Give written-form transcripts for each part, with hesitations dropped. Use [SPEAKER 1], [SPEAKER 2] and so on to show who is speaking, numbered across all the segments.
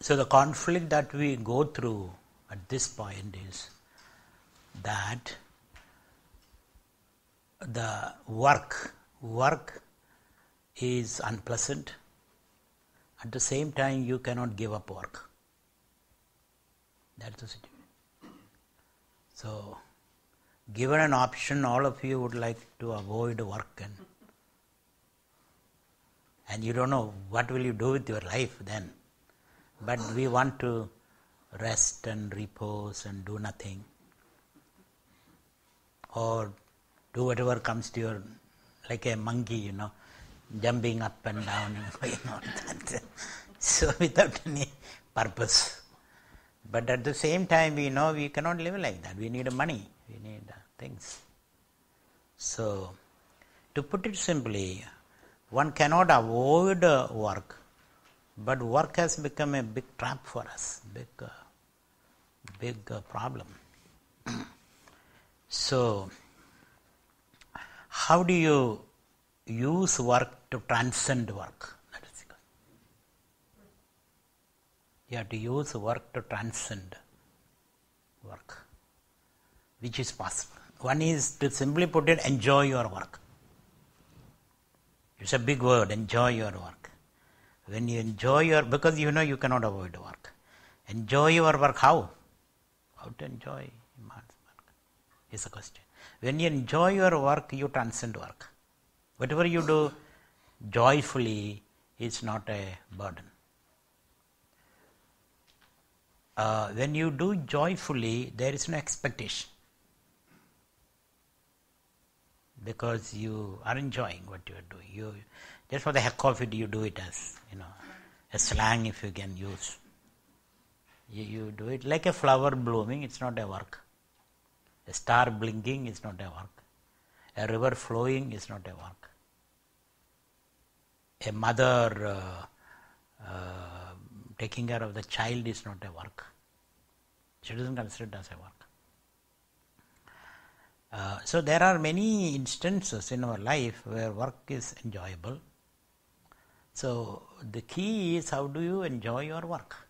[SPEAKER 1] So the conflict that we go through at this point is that the work is unpleasant. At the same time, you cannot give up work. That's the situation. So, given an option, all of you would like to avoid work, and you don't know what will you do with your life then. But we want to rest and repose and do nothing, or do whatever comes to your, like a monkey, jumping up and down and going on that. So without any purpose. But at the same time, we know we cannot live like that. We need money. We need things. So, to put it simply, one cannot avoid work, but work has become a big trap for us, big problem. So, how do you use work to transcend work? You have to use work to transcend work, which is possible. One is, to simply put it, enjoy your work. It's a big word, enjoy your work. When you enjoy because you cannot avoid work. Enjoy your work, how? How to enjoy work is the question. When you enjoy your work, you transcend work. Whatever you do joyfully is not a burden. When you do joyfully, there is no expectation, because you are enjoying what you are doing. You just for the heck of it, you do it as a slang, if you can use. You do it like a flower blooming. It's not a work. A star blinking is not a work. A river flowing is not a work. A mother taking care of the child is not a work. She doesn't consider it as a work. So there are many instances in our life where work is enjoyable. So the key is, how do you enjoy your work?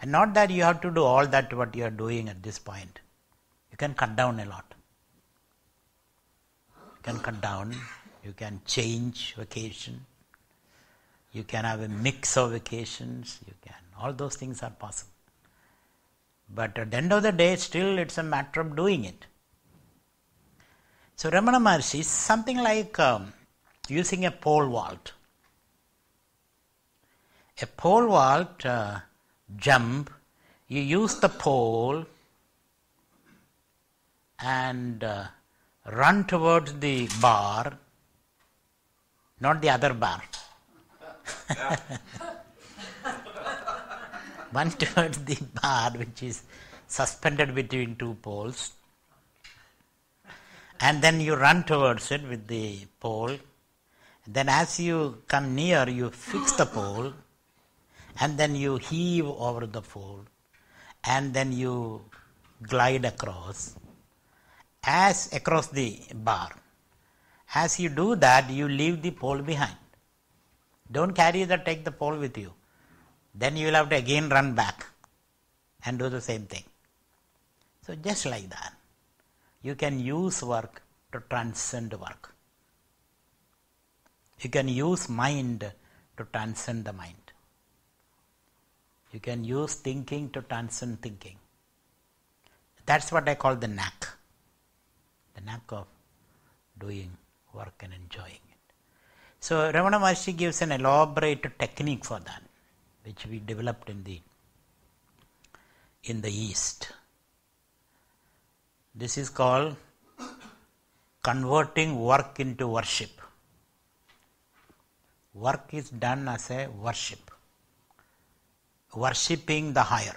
[SPEAKER 1] And not that you have to do all that what you are doing at this point. You can cut down a lot. You can cut down, you can change vacation. You can have a mix of vacations, all those things are possible. But at the end of the day, still it's a matter of doing it. So Ramana Maharshi is something like using a pole vault. A pole vault jump, you use the pole and run towards the bar, not the other bar. One towards the bar, which is suspended between two poles, and then you run towards it with the pole. Then as you come near, you fix the pole, and then you heave over the pole, and then you glide across the bar. As you do that, you leave the pole behind. Don't take the pole with you. Then you will have to again run back and do the same thing. So just like that, you can use work to transcend work. You can use mind to transcend the mind. You can use thinking to transcend thinking. That's what I call the knack. The knack of doing work and enjoying it. So Ramana Maharshi gives an elaborate technique for that, which we developed in the East. This is called converting work into worship. Work is done as a worship. Worshipping the higher.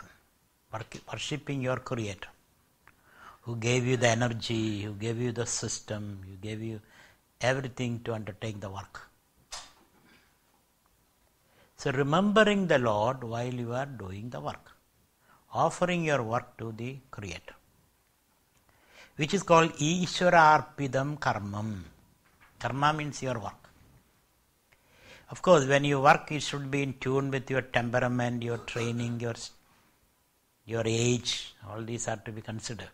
[SPEAKER 1] Worshipping your Creator, who gave you the energy, who gave you the system, who gave you everything to undertake the work. So remembering the Lord while you are doing the work. Offering your work to the Creator, which is called Ishwararpidam Karmam. Karma means your work. Of course, when you work, it should be in tune with your temperament, your training, your age. All these are to be considered.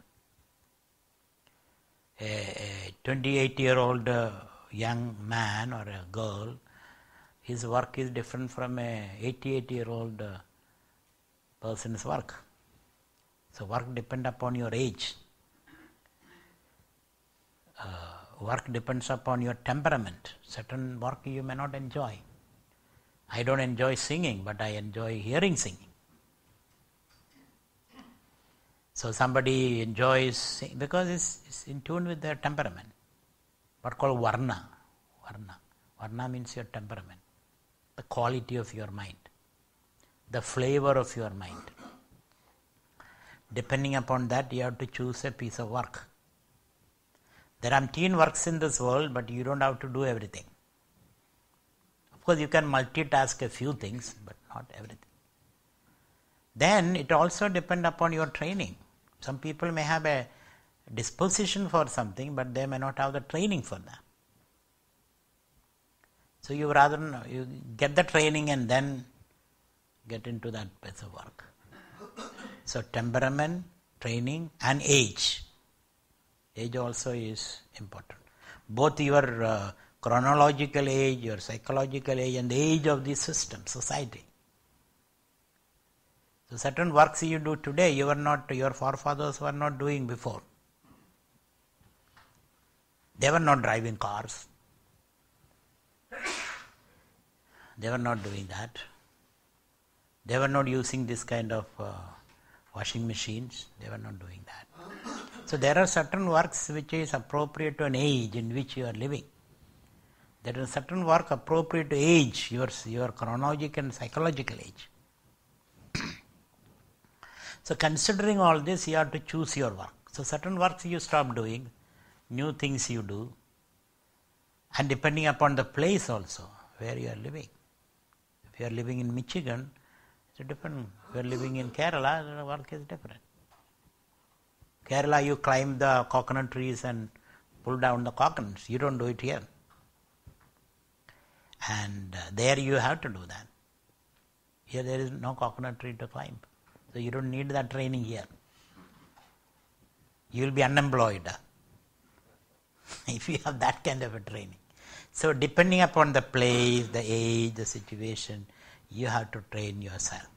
[SPEAKER 1] A 28-year-old young man or a girl, his work is different from a 88-year-old person's work. So work depends upon your age. Work depends upon your temperament. Certain work you may not enjoy. I don't enjoy singing, but I enjoy hearing singing. So somebody enjoys singing because it's in tune with their temperament. What called varna. Varna means your temperament, the quality of your mind, the flavor of your mind. Depending upon that, you have to choose a piece of work. There are umpteen works in this world, but you don't have to do everything. Of course, you can multitask a few things, but not everything. Then it also depends upon your training. Some people may have a disposition for something, but they may not have the training for that. So you get the training and then get into that piece of work. So temperament, training and age. Age also is important. Both your chronological age, your psychological age and the age of the system, society. So certain works you do today, your forefathers were not doing before. They were not driving cars. They were not doing that. They were not using this kind of washing machines. They were not doing that. So there are certain works which is appropriate to an age in which you are living. There is certain work appropriate to age, your chronological and psychological age. So considering all this, you have to choose your work. So certain works you stop doing, new things you do, and depending upon the place also where you are living. If you are living in Michigan, it's different. If you are living in Kerala, the work is different. Kerala, you climb the coconut trees and pull down the coconuts. You don't do it here. And there you have to do that. Here there is no coconut tree to climb. So you don't need that training here. You will be unemployed if you have that kind of a training. So depending upon the place, the age, the situation, you have to train yourself.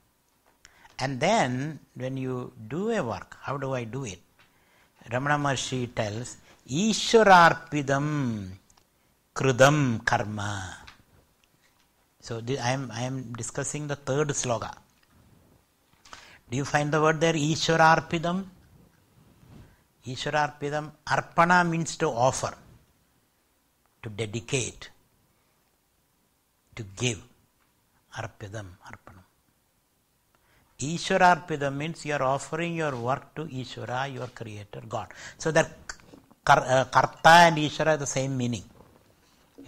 [SPEAKER 1] And then when you do a work, how do I do it? Ramana Maharshi tells, Ishwararpidam krudam karma. So I am discussing the third sloka. Do you find the word there? Ishwararpidam. Ishwararpidam. Arpana means to offer, to dedicate, to give. Arpidam, arpanam. Ishwararpidam means you are offering your work to Ishvara, your creator, God. So that Karta and Ishvara are the same meaning.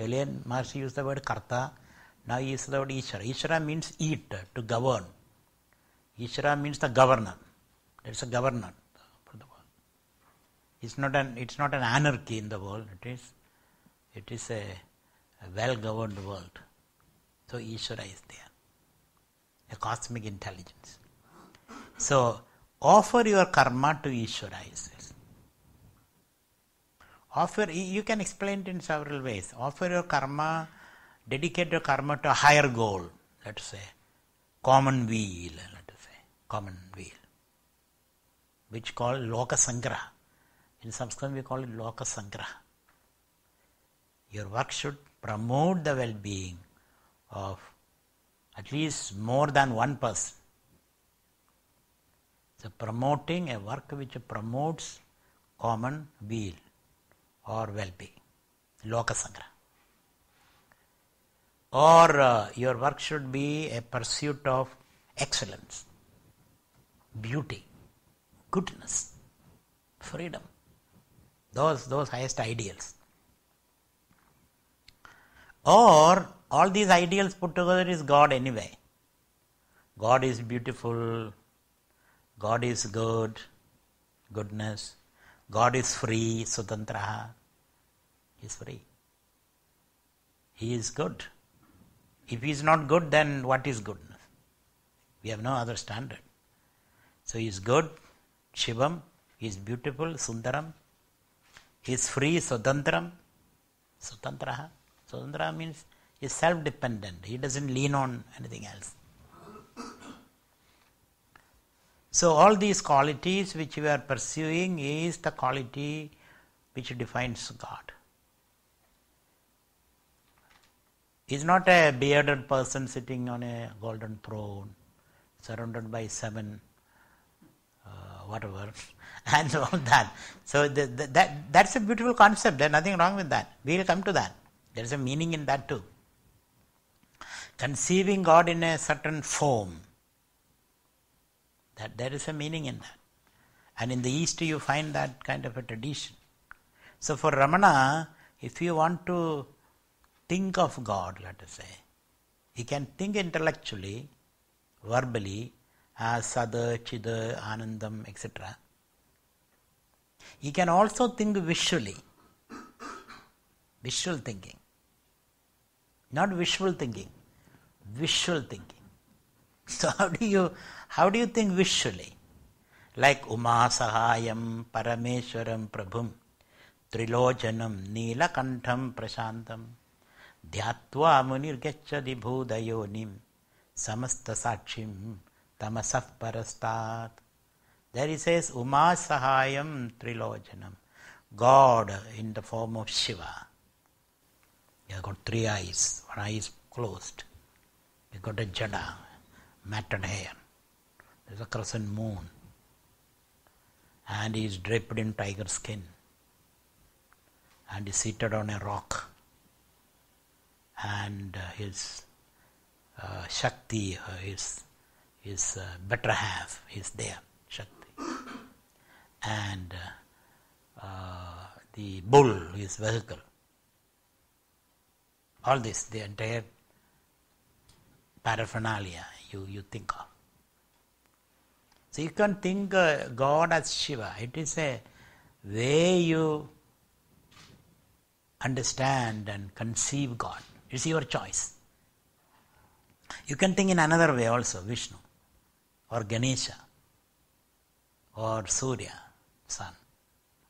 [SPEAKER 1] Earlier Maharshi used the word Karta, now he uses the word Ishvara. Ishvara means eat, to govern. Ishvara means the governor. There is a governor for the world. It's not an anarchy in the world. It is a well-governed world. So Ishvara is there, a cosmic intelligence. So offer your karma to Ishvara, he says. You can explain it in several ways. Offer your karma, dedicate your karma to a higher goal, let's say, common weal, which called Loka Sangraha. In Sanskrit we call it Loka Sangraha. Your work should promote the well-being of at least more than one person. So promoting a work which promotes common weal or well-being, Loka Sangraha. Or your work should be a pursuit of excellence, beauty, goodness, freedom, those highest ideals. Or all these ideals put together is God anyway. God is beautiful, God is good, goodness, God is free, Sutantraha, He is free. He is good. If he is not good, then what is goodness? We have no other standard. So he is good, Shivam, he is beautiful, Sundaram, he is free, Swadantram, Swatantraha. Swatantraha means he is self-dependent, he doesn't lean on anything else. So all these qualities which we are pursuing is the quality which defines God. He is not a bearded person sitting on a golden throne, surrounded by seven whatever, and all that. So that's a beautiful concept. There's nothing wrong with that. We will come to that. There's a meaning in that too. Conceiving God in a certain form, that there is a meaning in that. And in the East you find that kind of a tradition. So for Ramana, if you want to think of God, let us say, he can think intellectually, verbally, as Sada, Chida, Anandam, etc. He can also think visually. Visual thinking. Not visual thinking. Visual thinking. So how do you think visually? Like Uma Sahayam Parameshwaram Prabhum Trilojanam Neelakantham Prashantam Dhyatva Munirgacchadi Bhudayonim Samasta Sakshim Tamasah Parastat. There he says Uma Sahayam Trilojanam. God in the form of Shiva. He has got three eyes. One eye is closed. He has got a jada, matted hair. There is a crescent moon. And he is draped in tiger skin. And he is seated on a rock. And his Shakti, his better half is there, Shakti. And the bull, his vehicle. All this, the entire paraphernalia you think of. So you can think God as Shiva. It is a way you understand and conceive God. It's your choice. You can think in another way also, Vishnu, or Ganesha, or Surya, sun,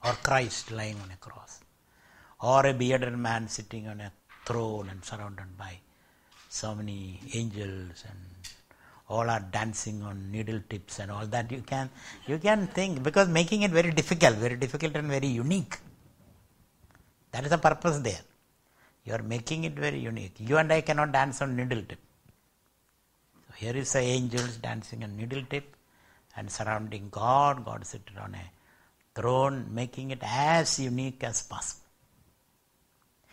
[SPEAKER 1] or Christ lying on a cross, or a bearded man sitting on a throne and surrounded by so many angels, and all are dancing on needle tips and all that. You can think, because making it very difficult and very unique. That is the purpose there. You are making it very unique. You and I cannot dance on needle tip. So here is the angels dancing on needle tip and surrounding God. God seated on a throne, making it as unique as possible.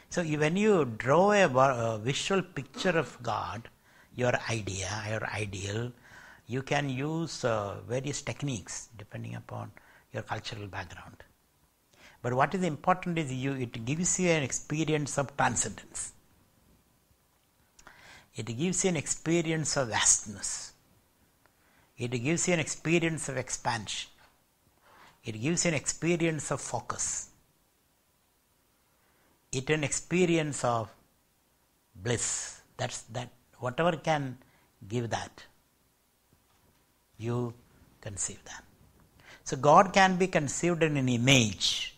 [SPEAKER 1] So when you draw a visual picture of God, your idea, your ideal, you can use various techniques depending upon your cultural background. But what is important is it gives you an experience of transcendence. It gives you an experience of vastness. It gives you an experience of expansion. It gives you an experience of focus. It an experience of bliss. That whatever can give that, you conceive that. So God can be conceived in an image.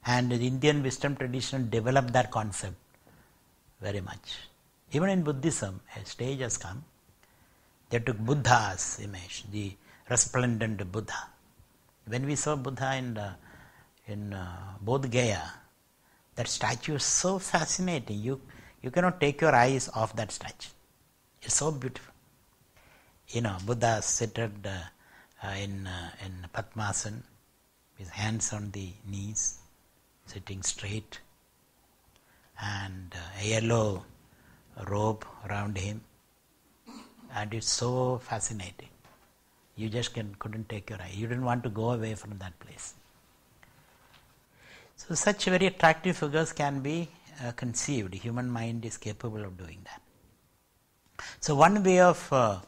[SPEAKER 1] And the Indian wisdom tradition developed that concept very much. Even in Buddhism, a stage has come. They took Buddha's image, the resplendent Buddha. When we saw Buddha in Bodh Gaya, that statue is so fascinating. You cannot take your eyes off that statue. It's so beautiful. Buddha seated in Padmasana, his hands on the knees, sitting straight, and a yellow robe around him, and it's so fascinating. You just couldn't take your eye. You didn't want to go away from that place. So such very attractive figures can be conceived. Human mind is capable of doing that. So one way of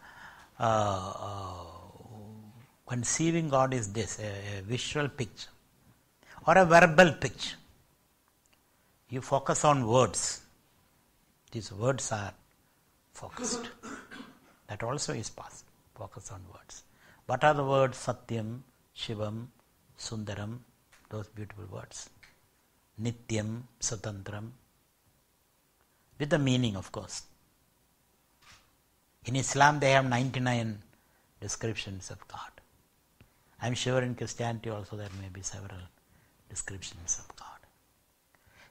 [SPEAKER 1] conceiving God is this, a visual picture or a verbal picture. You focus on words. These words are focused. That also is possible. Focus on words. What are the words? Satyam, Shivam, Sundaram, those beautiful words. Nityam, Satantram, with the meaning, of course. In Islam, they have 99 descriptions of God. I am sure in Christianity also there may be several descriptions of God.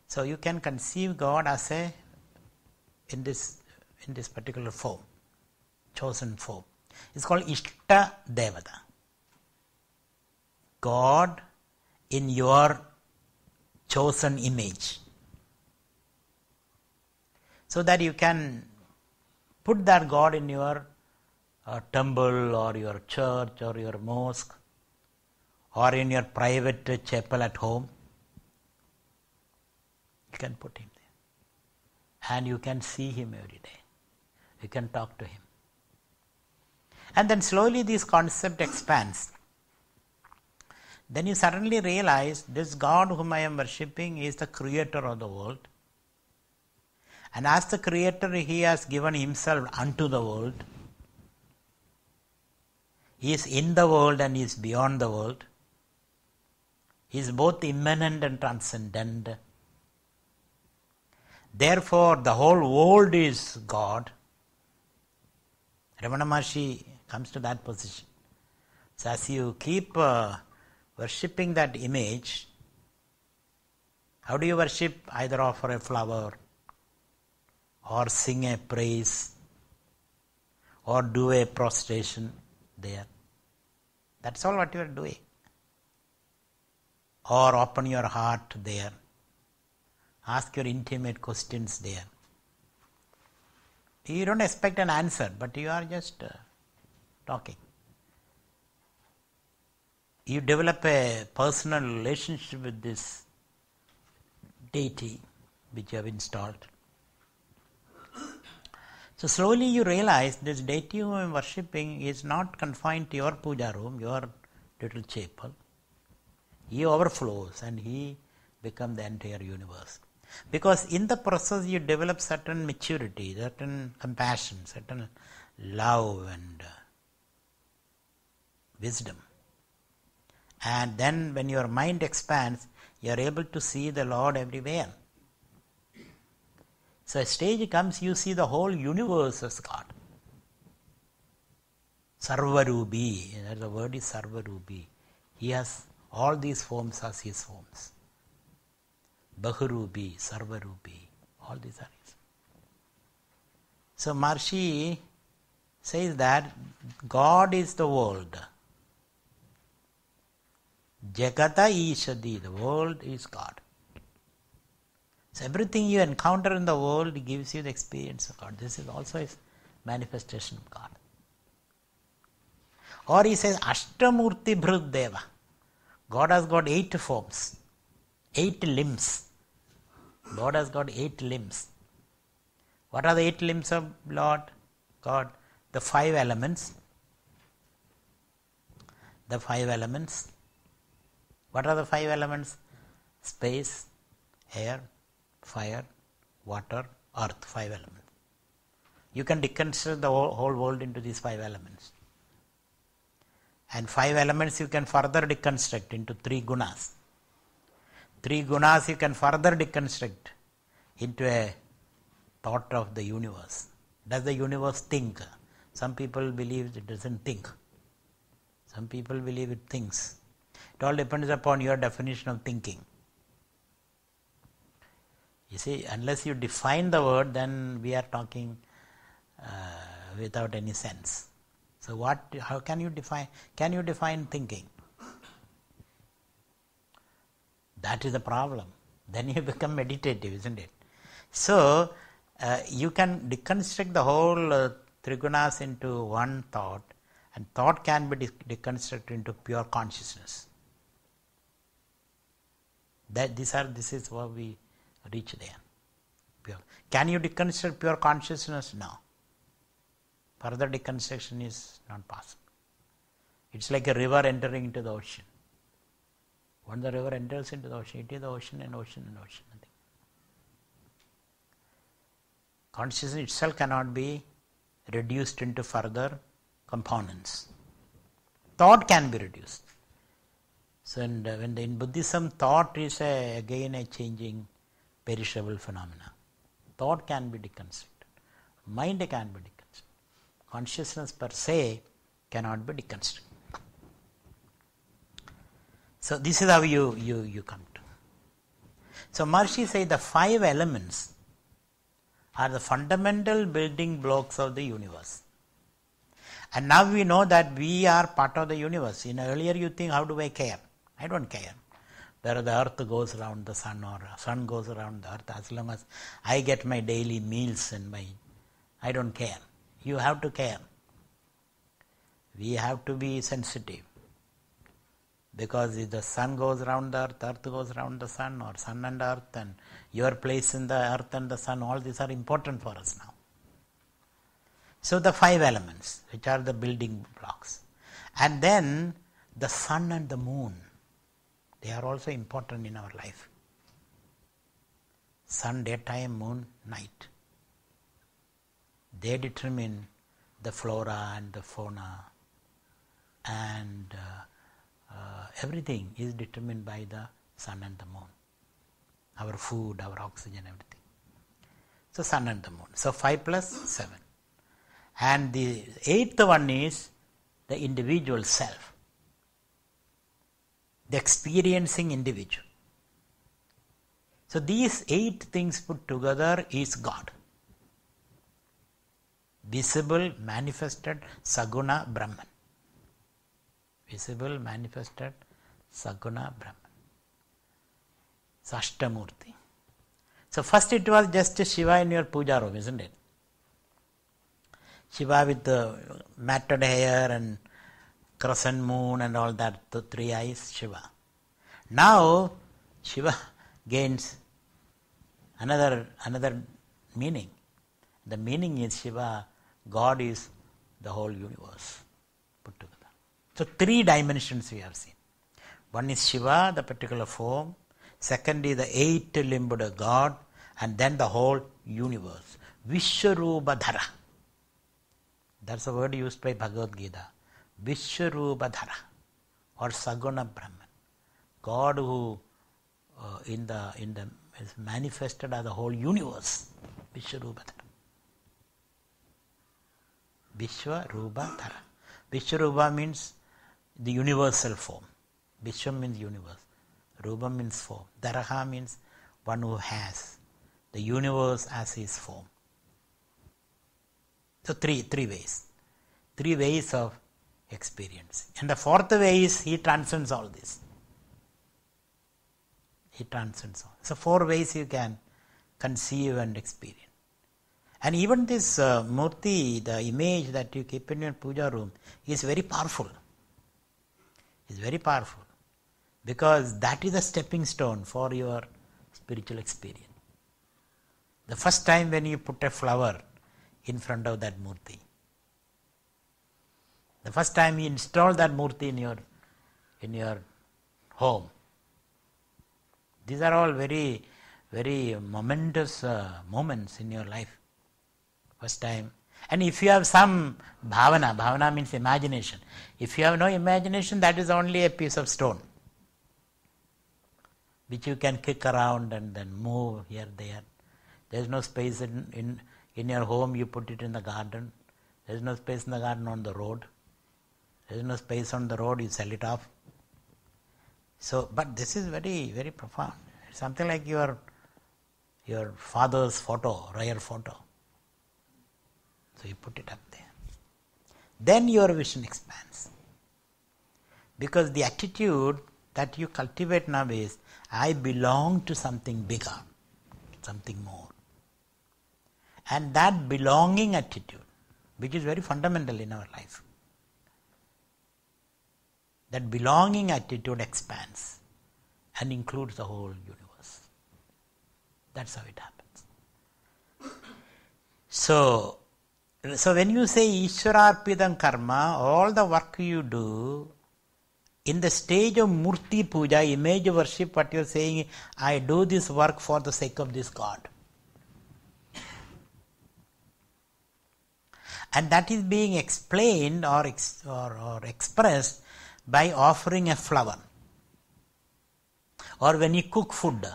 [SPEAKER 1] So you can conceive God as in this particular form, chosen form. It's called Ishta Devata. God in your chosen image. So that you can put that God in your temple or your church or your mosque or in your private chapel at home. You can put him there. And you can see him every day. You can talk to him. And then slowly this concept expands. Then you suddenly realize this God whom I am worshipping is the creator of the world. And as the creator, he has given himself unto the world. He is in the world and he is beyond the world. He is both immanent and transcendent. Therefore, the whole world is God. Ramana Maharshi comes to that position. So as you keep worshipping that image, how do you worship? Either offer a flower, or sing a praise, or do a prostration there. That's all what you are doing. Or open your heart there. Ask your intimate questions there. You don't expect an answer, but you are just talking. You develop a personal relationship with this deity which you have installed. So slowly you realize this deity whom I am worshipping is not confined to your puja room, your little chapel. He overflows and he becomes the entire universe. Because in the process you develop certain maturity, certain compassion, certain love and wisdom. And then when your mind expands, you are able to see the Lord everywhere. So a stage comes, you see the whole universe as God. Sarvarubi, the word is Sarvarubi. He has all these forms as his forms. Bahurubi, Sarvarubi, all these are his. So Maharshi says that God is the world. Jagata Ishadi, the world is God. So everything you encounter in the world gives you the experience of God. This is also a manifestation of God. Or he says Ashtamurti Bhrudeva. God has got 8 forms, 8 limbs. God has got 8 limbs. What are the 8 limbs of Lord God? The 5 elements. The 5 elements. What are the 5 elements? Space, air, fire, water, earth. 5 elements. You can deconstruct the whole world into these 5 elements. And 5 elements you can further deconstruct into 3 gunas. 3 gunas you can further deconstruct into a thought of the universe. Does the universe think? Some people believe it doesn't think. Some people believe it thinks. It all depends upon your definition of thinking. You see, unless you define the word, then we are talking without any sense. So how can you define? Can you define thinking? That is the problem. Then you become meditative, isn't it? So you can deconstruct the whole trigunas into one thought, and thought can be deconstructed into pure consciousness. This is what we reach there. Pure. Can you deconstruct pure consciousness? No. Further deconstruction is not possible. It's like a river entering into the ocean. When the river enters into the ocean, it is the ocean and ocean and ocean. Consciousness itself cannot be reduced into further components. Thought can be reduced. So in Buddhism, thought is again a changing, perishable phenomena. Thought can be deconstructed. Mind can be deconstructed. Consciousness per se cannot be deconstructed. So this is how you come to. So Maharshi says the 5 elements are the fundamental building blocks of the universe. And now we know that we are part of the universe. Earlier you think, how do I care? I don't care. Whether the earth goes around the sun or the sun goes around the earth, as long as I get my daily meals and I don't care. You have to care. We have to be sensitive. Because if the sun goes around the earth goes around the sun, or sun and earth, and your place in the earth and the sun, all these are important for us now. So the 5 elements, which are the building blocks. And then the sun and the moon, they are also important in our life. Sun daytime, moon night. They determine the flora and the fauna, and everything is determined by the sun and the moon. Our food, our oxygen, everything. So sun and the moon. So 5 plus 7. And the 8th one is the individual self. The experiencing individual. So these 8 things put together is God. Visible, manifested, Saguna, Brahman. Visible, manifested, Saguna, Brahman. Sashtamurti. So first it was just Shiva in your puja room, isn't it? Shiva with the matted hair and crescent moon and all that, the 3 eyes, Shiva. Now Shiva gains another meaning. The meaning is Shiva, God is the whole universe put together. So 3 dimensions we have seen. One is Shiva, the particular form. Second is the 8-limbed God. And then the whole universe. Vishwarubadhara. That's a word used by Bhagavad Gita. Vishwarubadhara, or Saguna Brahman. God who is manifested as the whole universe. Vishwarubadhara. Vishwarubadhara. Vishwarupa means the universal form. Vishwa means universe. Rupa means form. Dharaha means one who has the universe as his form. So three ways. 3 ways of experience. And the 4th way is he transcends all this. He transcends all. So 4 ways you can conceive and experience. And even this murti, the image that you keep in your puja room, is very powerful. It's very powerful. Because that is a stepping stone for your spiritual experience. The first time when you put a flower in front of that murti, the first time you install that murti in your home, these are all very, very momentous moments in your life. First time. And if you have some bhavana means imagination. If you have no imagination, that is only a piece of stone, which you can kick around and then move here, there. There is no space in your home, you put it in the garden. There is no space in the garden on the road. There is no space on the road, you sell it off. So, but this is very, very profound. It's something like your father's photo, rare photo. So you put it up there. Then your vision expands. Because the attitude that you cultivate now is, I belong to something bigger, something more. And that belonging attitude, which is very fundamental in our life, that belonging attitude expands and includes the whole universe. That's how it happens. So when you say Ishwararpidam karma, all the work you do, in the stage of murti puja, image worship, what you are saying, I do this work for the sake of this God. And that is being explained or expressed by offering a flower. Or when you cook food,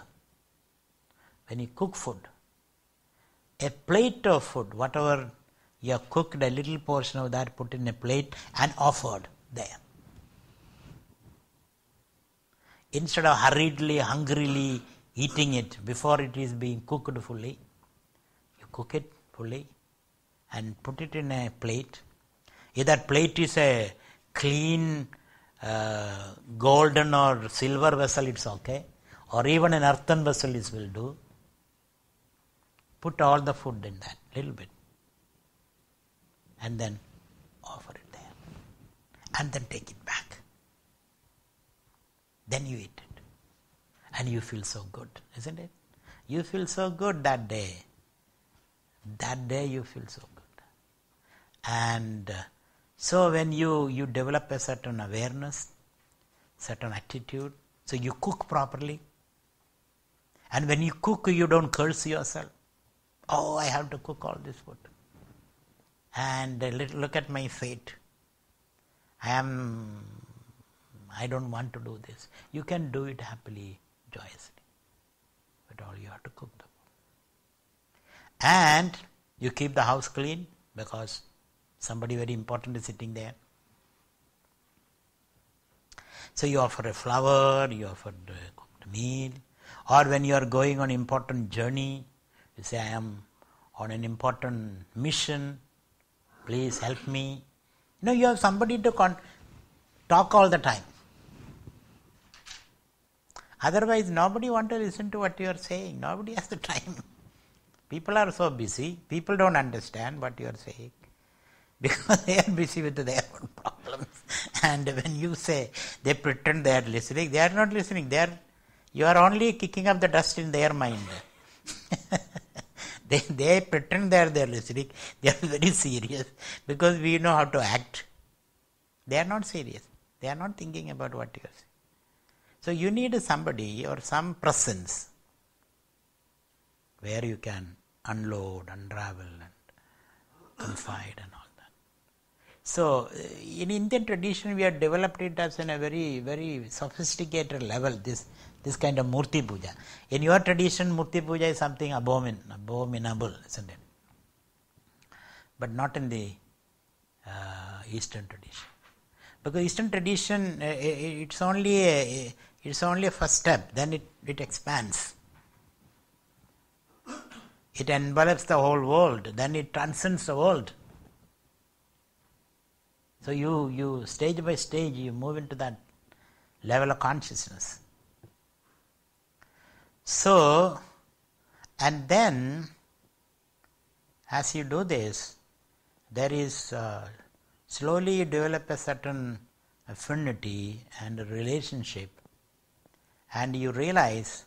[SPEAKER 1] a plate of food, whatever you have cooked, a little portion of that put in a plate and offered there. Instead of hurriedly, hungrily eating it before it is being cooked fully, you cook it fully and put it in a plate. If that plate is a clean golden or silver vessel, it's okay. Or even an earthen vessel will do. Put all the food in that, little bit. And then offer it there. And then take it back. Then you eat it. And you feel so good, isn't it? You feel so good that day. That day you feel so good. And so when you develop a certain awareness, certain attitude, so you cook properly. And when you cook, you don't curse yourself. Oh, I have to cook all this food. And look at my fate. I don't want to do this. You can do it happily, joyously. But all you have to cook the food. And you keep the house clean because somebody very important is sitting there. So you offer a flower, you offer a cooked meal. Or when you are going on an important journey, you say, I am on an important mission, please help me. You have somebody to talk all the time. Otherwise, nobody wants to listen to what you are saying. Nobody has the time. People are so busy. People don't understand what you are saying. Because they are busy with their own problems. And when you say, they pretend they are listening, they are not listening. You are only kicking up the dust in their mind. They pretend they are listening. They are very serious because we know how to act. They are not serious. They are not thinking about what you are saying. So you need somebody or some presence where you can unload, unravel and confide and all that. So in Indian tradition we have developed it as in a very, very sophisticated level, this kind of Murti Puja. In your tradition, Murti Puja is something abominable, isn't it? But not in the Eastern tradition. Because Eastern tradition, it's only a first step, then it expands. It envelops the whole world, then it transcends the world. So you stage by stage, you move into that level of consciousness. So, and then, as you do this, there is, slowly you develop a certain affinity and a relationship, and you realize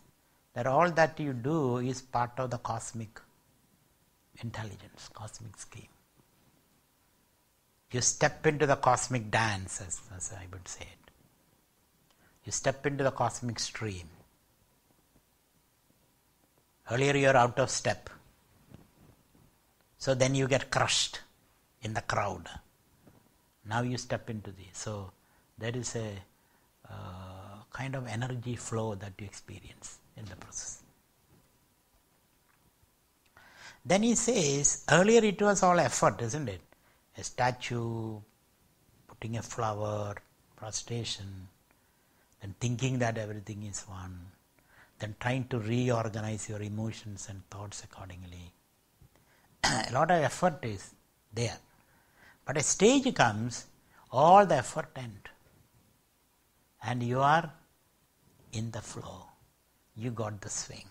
[SPEAKER 1] that all that you do is part of the cosmic intelligence, cosmic scheme. You step into the cosmic dance, as I would say it. You step into the cosmic stream. Earlier you are out of step. So then you get crushed in the crowd. Now you step into this. So there is a kind of energy flow that you experience in the process. Then he says, earlier it was all effort, isn't it? A statue, putting a flower, prostration, then thinking that everything is one, then trying to reorganize your emotions and thoughts accordingly. A lot of effort is there. But a stage comes, all the effort ends. And you are in the flow. You got the swing.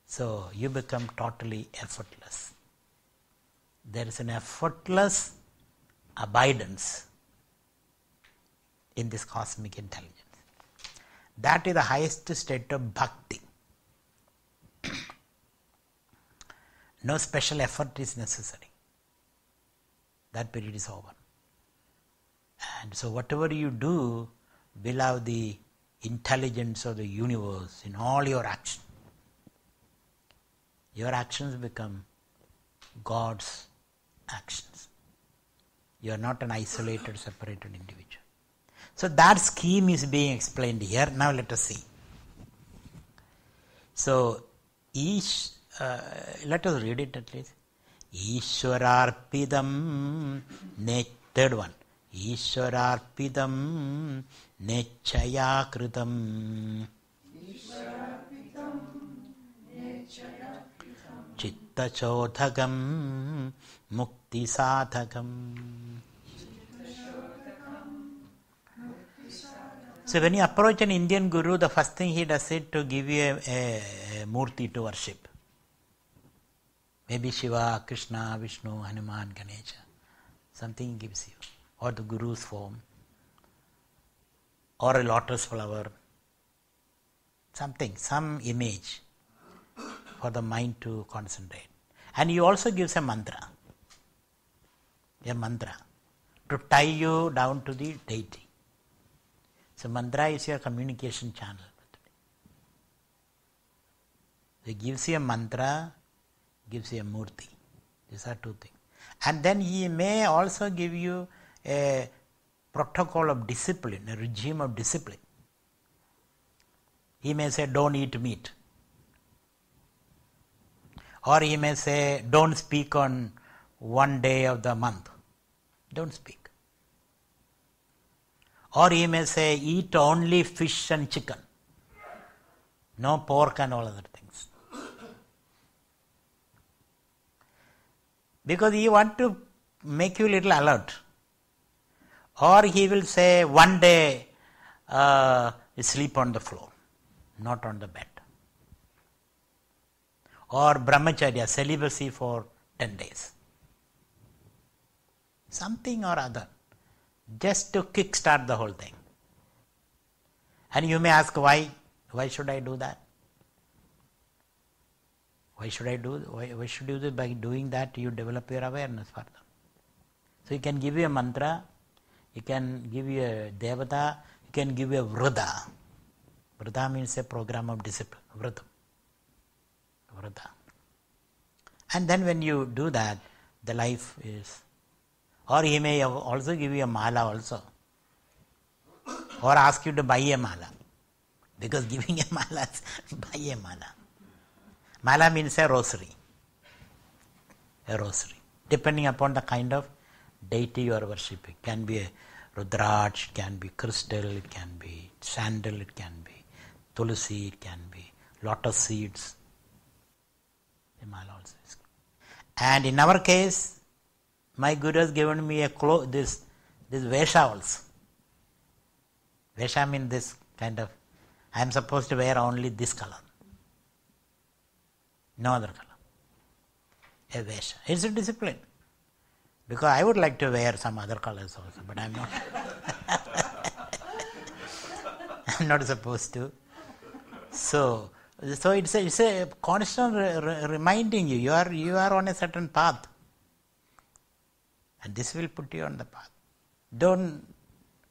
[SPEAKER 1] So you become totally effortless. There is an effortless abidance in this cosmic intelligence. That is the highest state of bhakti. No special effort is necessary. That period is over. And so whatever you do will have the intelligence of the universe in all your actions. Your actions become God's actions. You are not an isolated, separated individual. So that scheme is being explained here. Now let us see. So, let us read it at least. Ishwararpidam, third one. Ishwararpidam nechaya kritam chitta chodhagam mukti sadhagam. So when you approach an Indian guru, the first thing he does is to give you a murti to worship. Maybe Shiva, Krishna, Vishnu, Hanuman, Ganesha. Something he gives you. Or the guru's form. Or a lotus flower. Something, some image for the mind to concentrate. And he also gives a mantra. A mantra. To tie you down to the deity. So mantra is your communication channel. He gives you a mantra, gives you a murti. These are two things. And then he may also give you a protocol of discipline, a regime of discipline. He may say, don't eat meat. Or he may say, don't speak on one day of the month. Don't speak. Or he may say, eat only fish and chicken. No pork and all other things. Because he wants to make you little alert. Or he will say, one day sleep on the floor, not on the bed. Or brahmacharya, celibacy for 10 days. Something or other. Just to kickstart the whole thing. And you may ask, why? Why should I do that? Why should I do? Why should you do this? By doing that, you develop your awareness further. So he can give you a mantra, he can give you a devata, he can give you a vrida. Vrida means a program of discipline. Vrida. And then when you do that, the life is. Or he may also give you a mala also. Or ask you to buy a mala. Because giving a mala is buy a mala. Mala means a rosary. A rosary. Depending upon the kind of deity you are worshipping. It can be a rudraksh, it can be crystal, it can be sandal, it can be tulsi, it can be lotus seeds. A mala also is. And in our case, my Guru has given me this vesha also. Vesha means this kind of, I am supposed to wear only this color. No other color. A vesha. It's a discipline. Because I would like to wear some other colors also, but I am not. I am not supposed to. So it's a constant reminding you. You are on a certain path. And this will put you on the path. Don't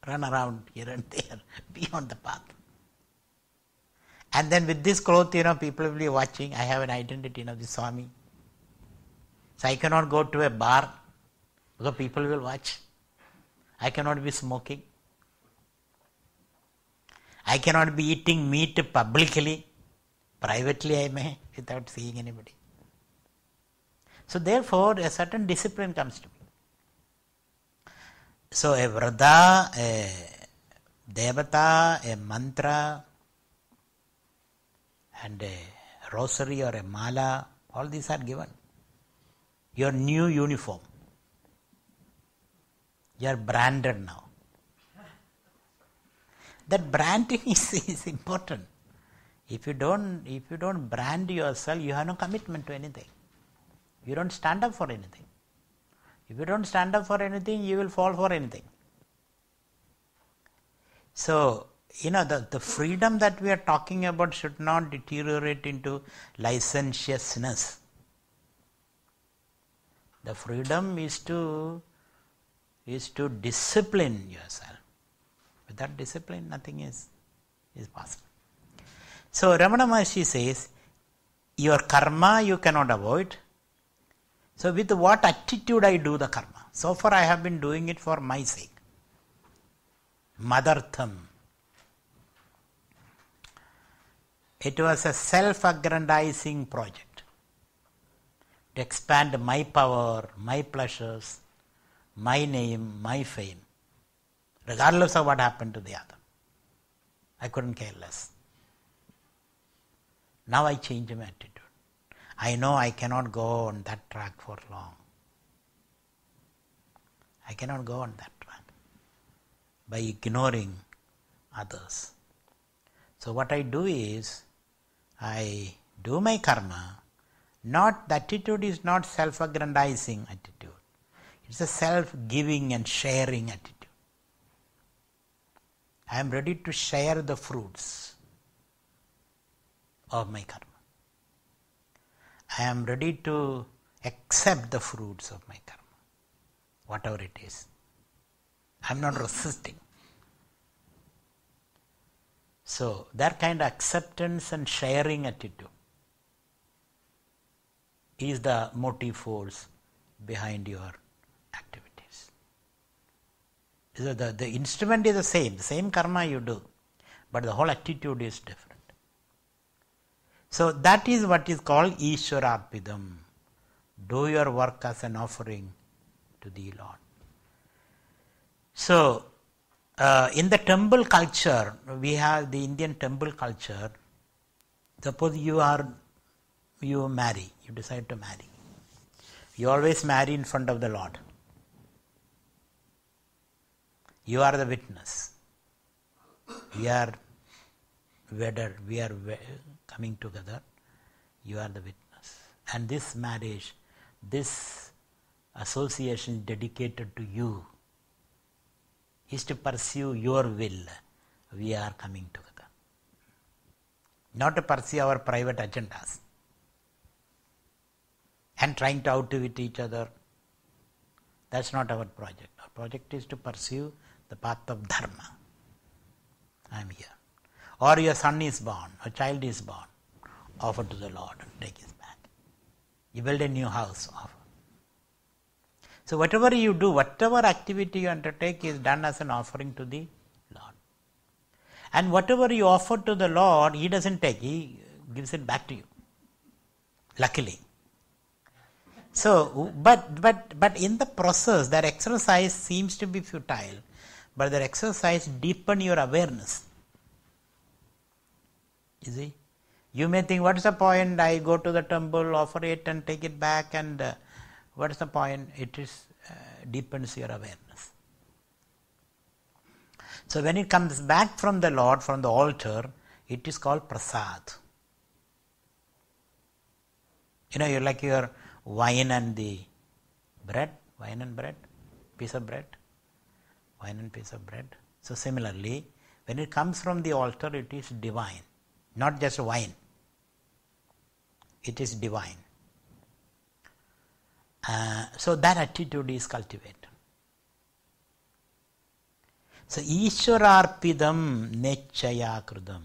[SPEAKER 1] run around here and there. Be on the path. And then with this cloth, people will be watching. I have an identity, the Swami. So I cannot go to a bar because people will watch. I cannot be smoking. I cannot be eating meat publicly. Privately I may, without seeing anybody. So therefore, a certain discipline comes to me. So a vrida, a devata, a mantra, and a rosary or a mala, all these are given. Your new uniform. You are branded now. That branding is important. If you don't brand yourself, you have no commitment to anything. You don't stand up for anything. If you don't stand up for anything, you will fall for anything. So, the freedom that we are talking about should not deteriorate into licentiousness. The freedom is to discipline yourself. Without discipline, nothing is possible. So, Ramana Maharshi says, your karma you cannot avoid. So with what attitude I do the karma? So far I have been doing it for my sake. Madartham. It was a self-aggrandizing project to expand my power, my pleasures, my name, my fame, regardless of what happened to the other. I couldn't care less. Now I changed my attitude. I know I cannot go on that track for long. I cannot go on that track by ignoring others. So what I do is, I do my karma. The attitude is not self-aggrandizing attitude. It's a self-giving and sharing attitude. I am ready to share the fruits of my karma. I am ready to accept the fruits of my karma, whatever it is. I am not resisting. So, that kind of acceptance and sharing attitude is the motive force behind your activities. The instrument is the same karma you do, but the whole attitude is different. So that is what is called Ishwararpidam. Do your work as an offering to the Lord. So, in the temple culture, we have the Indian temple culture. Suppose you marry, you decide to marry. You always marry in front of the Lord. You are the witness. We are wedded, we are coming together. You are the witness. And this marriage, this association is dedicated to you. Is to pursue your will. We are coming together. Not to pursue our private agendas and trying to outwit each other. That's not our project. Our project is to pursue the path of dharma. I am here. Or your son is born, a child is born, offer to the Lord and take his back. You build a new house, offer. So whatever you do, whatever activity you undertake is done as an offering to the Lord. And whatever you offer to the Lord, He doesn't take, He gives it back to you. Luckily. So, but in the process, that exercise seems to be futile, but that exercise deepens your awareness. You see? You may think, what's the point? I go to the temple, offer it and take it back, and what's the point? It is deepens your awareness. So when it comes back from the Lord, from the altar, it is called prasad. You like your wine and the bread, wine and bread, piece of bread, wine and piece of bread. So similarly, when it comes from the altar, it is divine. Not just wine. It is divine. So that attitude is cultivated. So Ishwararpidam nechaya krudam.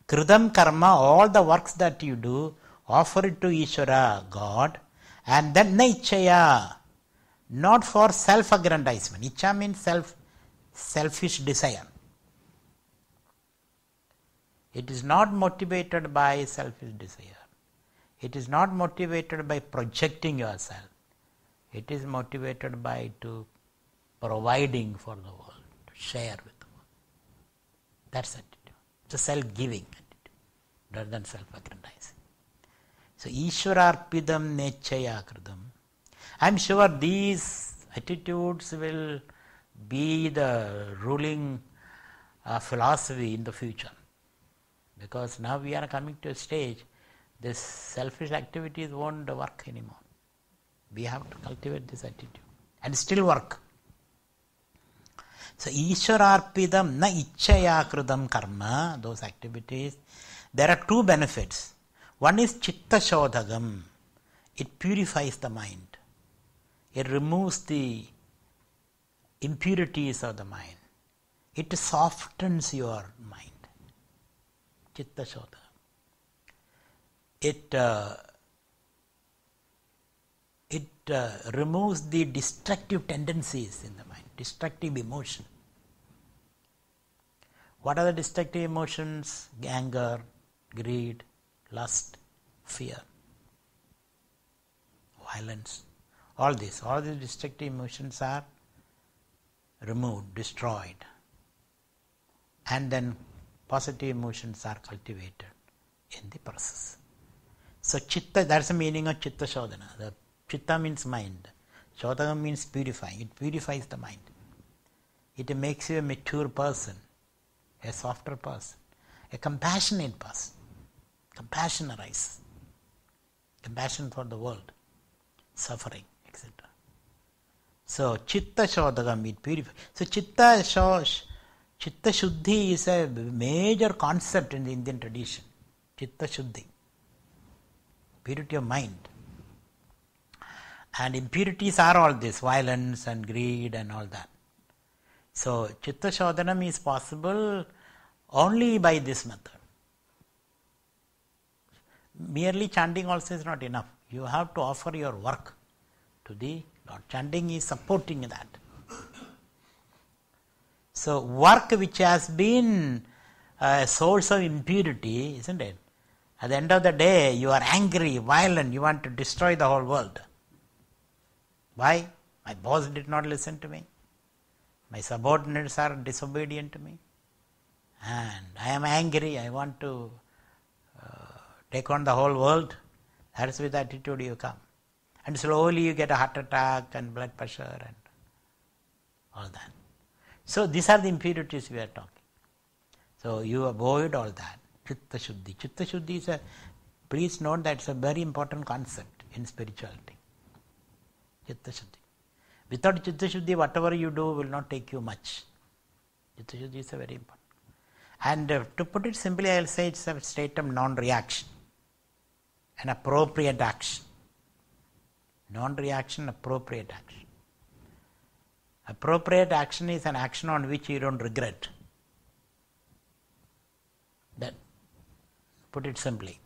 [SPEAKER 1] Krudam karma, all the works that you do, offer it to Ishvara, God, and then nechaya, not for self-aggrandizement. Icha means selfish desire. It is not motivated by selfish desire. It is not motivated by projecting yourself. It is motivated by providing for the world, to share with the world. That's attitude. It's a self-giving attitude rather than self-aggrandizing. So, Ishwararpidam nechaya kridam. I am sure these attitudes will be the ruling philosophy in the future. Because now we are coming to a stage, this selfish activities won't work anymore. We have to cultivate this attitude and still work. So, Ishwararpidam na ichchaya krudam karma, those activities, there are two benefits. One is chitta shodhagam. It purifies the mind. It removes the impurities of the mind. It softens your mind. Chitta shodhagam. it removes the destructive tendencies in the mind, destructive emotion. What are the destructive emotions? Anger, greed, lust, fear, violence. All these destructive emotions are removed, destroyed. And then positive emotions are cultivated in the process. So chitta, that's the meaning of chitta shodhana. The chitta means mind. Shodhana means purifying. It purifies the mind. It makes you a mature person, a softer person, a compassionate person. Compassion arises. Compassion for the world, suffering, etc. So chitta shodhana, it purifies. So chitta shuddhi is a major concept in the Indian tradition. Chitta shuddhi. Purity of mind. And impurities are all this, violence and greed and all that. So chitta shodhanam is possible only by this method. Merely chanting also is not enough. You have to offer your work to the Lord. Chanting is supporting that. So work which has been a source of impurity, isn't it? At the end of the day, you are angry, violent, you want to destroy the whole world. Why? My boss did not listen to me. My subordinates are disobedient to me. And I am angry, I want to take on the whole world. That is with the attitude you come. And slowly you get a heart attack and blood pressure and all that. So these are the impurities we are talking. So you avoid all that. Chitta shuddhi. Chitta shuddhi is please note that it's a very important concept in spirituality. Chitta shuddhi. Without chitta shuddhi, whatever you do will not take you much. Chitta shuddhi is a very important. And to put it simply, I will say it's a state of non-reaction. An appropriate action. Non-reaction, appropriate action. Appropriate action is an action on which you don't regret. That, put it simply.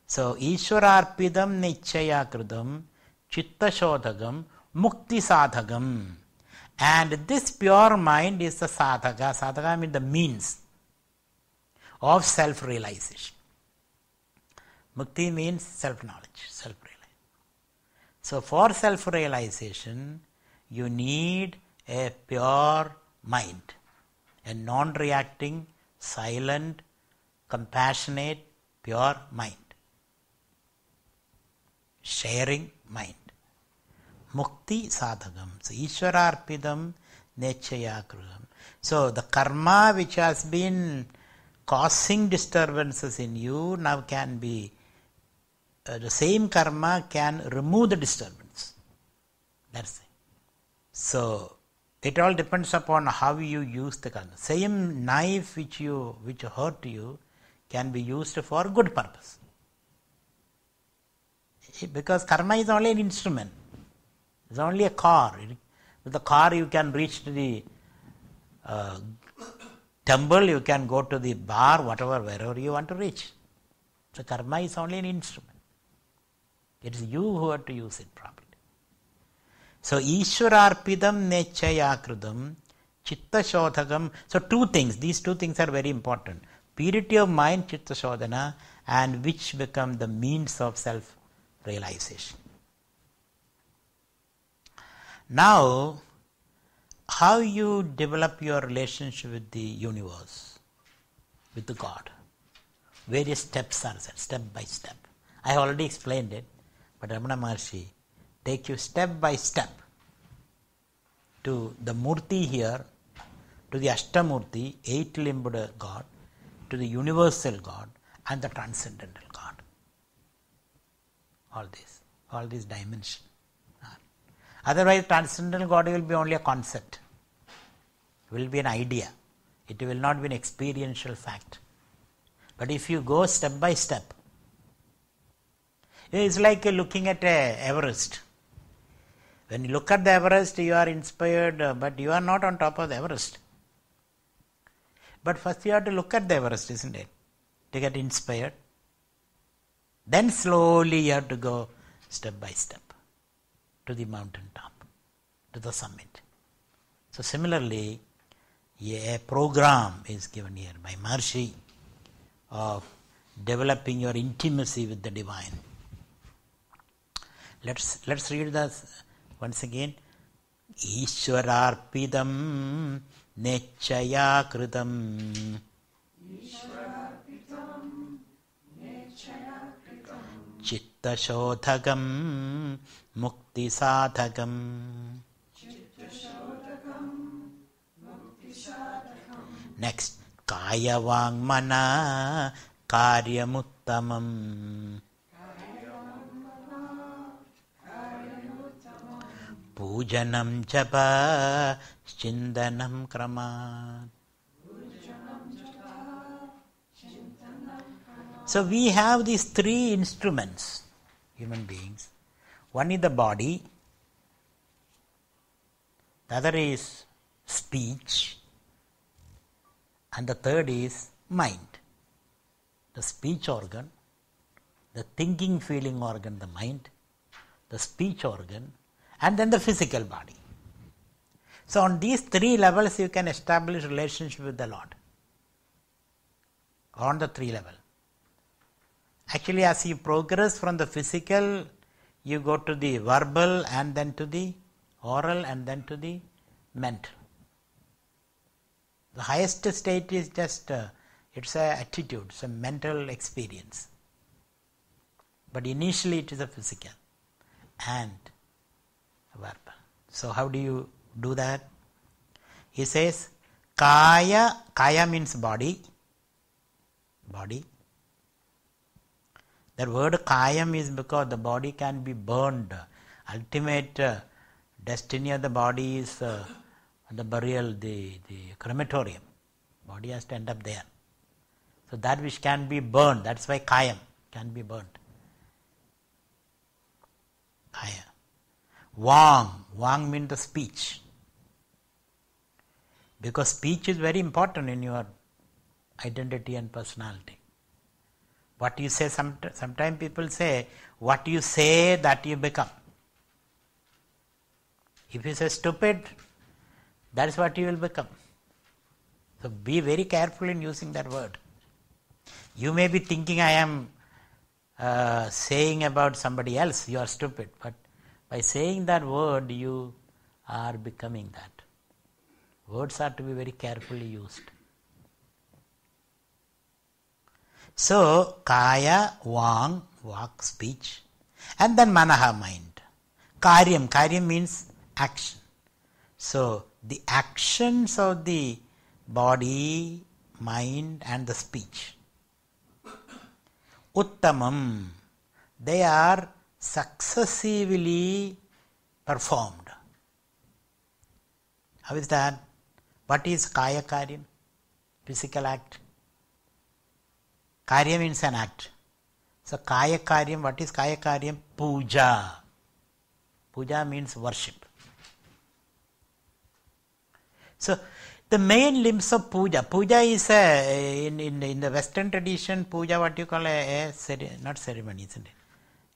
[SPEAKER 1] So, Ishwararpidam nichaya kridam chitta shodhagam mukti sadhagam. And this pure mind is the sadhaka. Sadhaka means the means of self-realization. Mukti means self-knowledge, self-realization. So, for self-realization, you need a pure mind, a non-reacting, silent, compassionate, pure mind. Sharing mind. Mukti sadhagam. So, Ishwararpidam nechaya krudam. So, the karma which has been causing disturbances in you now can be, the same karma can remove the disturbance. That's it. So, it all depends upon how you use the karma. Same knife which hurt you can be used for good purpose. Because karma is only an instrument. It's only a car. With the car you can reach to the temple, you can go to the bar, wherever you want to reach. So karma is only an instrument. It is you who have to use it properly. So Ishwararpidam nechayakridam chitta shodhagam. So two things, these two things are very important. Purity of mind, chitta shodhana, and which become the means of self-realization. Now, how you develop your relationship with the universe, with the God. Various steps are set, step by step. I have already explained it, but Ramana Maharshi take you step by step to the Murti here, to the Ashtamurti, eight-limbed God, to the universal God and the transcendental God. All these dimensions. Otherwise, transcendental God will be only a concept. It will be an idea. It will not be an experiential fact. But if you go step by step, it is like looking at Everest. When you look at the Everest, you are inspired, but you are not on top of the Everest. But first you have to look at the Everest, isn't it? To get inspired. Then slowly you have to go step by step. to the mountain top, to the summit. So similarly, a program is given here by Maharshi of developing your intimacy with the divine. Let's read this once again. Ishwararpidam nechaya kritam chitta shodhagam mukti sadhagam. Next, kaya vang mana karyamuttamam pujanam japa chindanam kramat. So we have these three instruments, human beings. One is the body, the other is speech, and the third is mind. The speech organ, the thinking feeling organ, the mind, the speech organ, and then the physical body. So on these three levels you can establish relationship with the Lord. On the three levels. Actually, as you progress from the physical, you go to the verbal, and then to the oral, and then to the mental. The highest state is just, it's an attitude, it's a mental experience. But initially it is a physical and verbal. So how do you do that? He says, kaya means body. The word kayam is because the body can be burned. Ultimate destiny of the body is the burial, the crematorium. Body has to end up there. So that which can be burned, that's why kayam can be burnt. Kaya. Vang means the speech. Because speech is very important in your identity and personality. What you say, sometimes people say, what you say that you become. If you say stupid, that is what you will become. So be very careful in using that word. You may be thinking I am saying about somebody else, you are stupid. But by saying that word, you are becoming that. Words are to be very carefully used. So, kaya, vak, speech, and then manaha, mind. Karyam means action. So, the actions of the body, mind, and the speech. Uttamam, they are successively performed. How is that? What is kaya karyam? Physical act. Karya means an act. So kaya karyam, what is kaya karyam? Puja. Puja means worship. So the main limbs of puja. Puja is in the Western tradition, puja what you call not ceremony, isn't it?